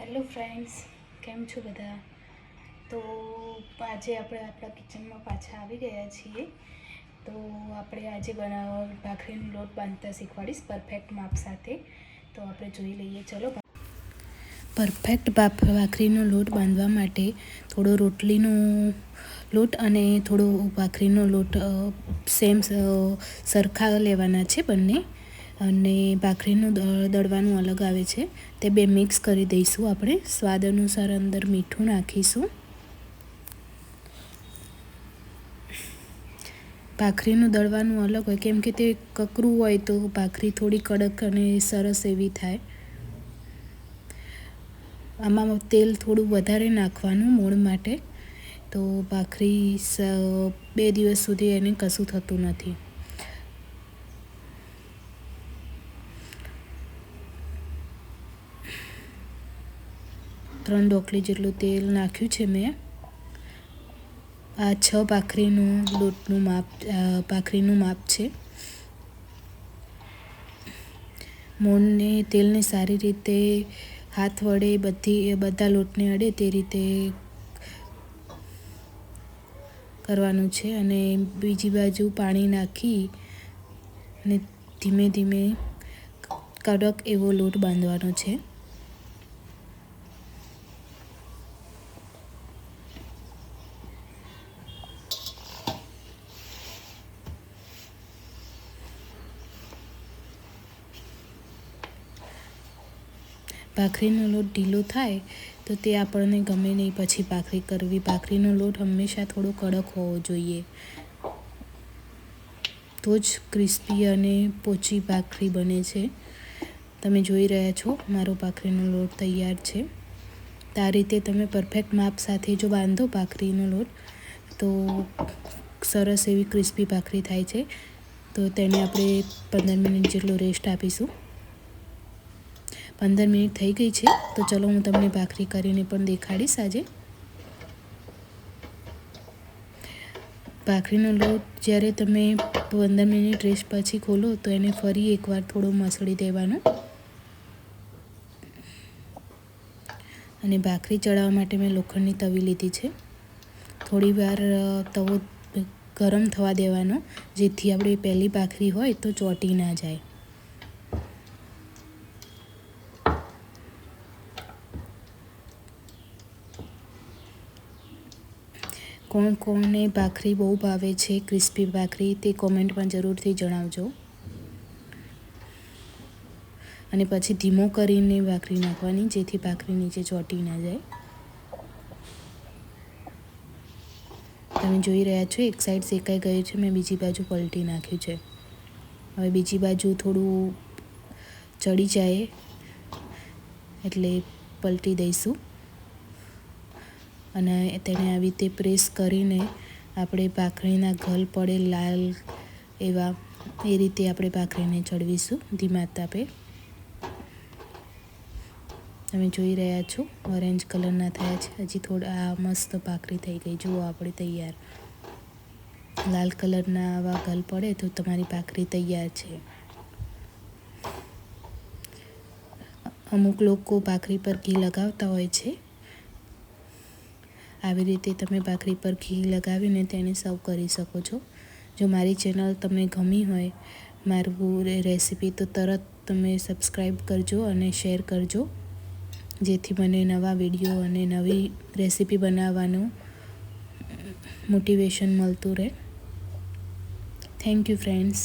Hello friends, કેમ છો બધા? તો આજે આપણે આપણા કિચનમાં પાછા આવી ગયા છીએ. તો આપણે આજે ભાખરીનો લોટ બાંધતા શીખવાડીશ પરફેક્ટ માપ સાથે. તો આપણે જોઈ લઈએ. ચલો, પરફેક્ટ ભાખરીનો લોટ બાંધવા માટે થોડો રોટલીનો લોટ અને થોડો ભાખરીનો લોટ સેમ સરખા લેવાના છે બંને. અને ભાખરીનું દળવાનું અલગ આવે છે, તે બે મિક્સ કરી દઈશું. આપણે સ્વાદ અનુસાર અંદર મીઠું નાખીશું. ભાખરીનું દળવાનું અલગ હોય, કેમ કે તે કકરું હોય તો ભાખરી થોડી કડક અને સરસ એવી થાય. આમાં તેલ થોડું વધારે નાખવાનું મોણ માટે, તો ભાખરી 2 દિવસ સુધી એને કશું થતું નથી. ત્રણ ડોકલી જેટલું તેલ નાખ્યું છે મેં. આ 6 ભાખરીનું માપ છે. મોણને તેલને સારી રીતે હાથ વડે બધા લોટને અડે તે રીતે કરવાનું છે. અને બીજી બાજુ પાણી નાખી અને ધીમે ધીમે કડક એવો લોટ બાંધવાનો છે. ભાખરીનો લોટ ઢીલો થાય તો તે આપણને ગમે નહીં પછી ભાખરી કરવી. ભાખરીનો લોટ હંમેશા થોડો કડક હોવો જોઈએ, તો જ ક્રિસ્પી અને પોચી ભાખરી બને છે. તમે જોઈ રહ્યા છો મારો ભાખરીનો લોટ તૈયાર છે. તો આ રીતે તમે પરફેક્ટ માપ સાથે જો બાંધો ભાખરીનો લોટ તો સરસ એવી ક્રિસ્પી ભાખરી થાય છે. તો તેને આપણે 15 મિનિટ જેટલો રેસ્ટ આપીશું. 15 મિનિટ થઈ ગઈ છે, તો ચલો હું તમને ભાખરી કરીને પણ દેખાડીશ આજે. ભાખરીનો લોટ જ્યારે તમે 15 મિનિટ રેસ્ટ પછી ખોલો તો એને ફરી એકવાર થોડો મસળી દેવાનો. અને ભાખરી ચડાવવા માટે મેં લોખંડની તવી લીધી છે. થોડી વાર તવો ગરમ થવા દેવાનો, જેથી આપણી પહેલી ભાખરી હોય તો ચોંટી ના જાય. કોને ભાખરી બહુ ભાવે છે, ક્રિસ્પી ભાખરી, તે કોમેન્ટમાં જરૂરથી જણાવજો. અને પછી ધીમો કરીને ભાખરી નાખવાની, જેથી ભાખરી નીચે ચોંટી ના જાય. તમે જોઈ રહ્યા છો એક સાઈડ શેકાઈ ગયું છે, મેં બીજી બાજુ પલટી નાખ્યું છે. હવે બીજી બાજુ થોડું ચડી જાય એટલે પલટી દઈશું. અને તેને આવી રીતે પ્રેસ કરીને આપણે ભાખરીના ગલ પડે લાલ એવા એ રીતે આપણે ભાખરીને ચડવીશું ધીમા તાપે. તમે જોઈ રહ્યા છો ઓરેન્જ કલરના થયા છે. હજી થોડા મસ્ત ભાખરી થઈ ગઈ. જુઓ આપણી તૈયાર. લાલ કલરના આવા ગલ પડે તો તમારી ભાખરી તૈયાર છે. અમુક લોકો ભાખરી પર ઘી લગાવતા હોય છે. આવી રીતે તમે ભાખરી પર ઘી લગાવીને તેને સર્વ કરી શકો છો. જો મારી ચેનલ તમને ગમી હોય, મારું રેસીપી, તો તરત તમે સબસ્ક્રાઈબ કરજો અને શેર કરજો, જેથી મને નવા વિડીયો અને નવી રેસીપી બનાવવાનું મોટિવેશન મળતું રહે. Thank you friends.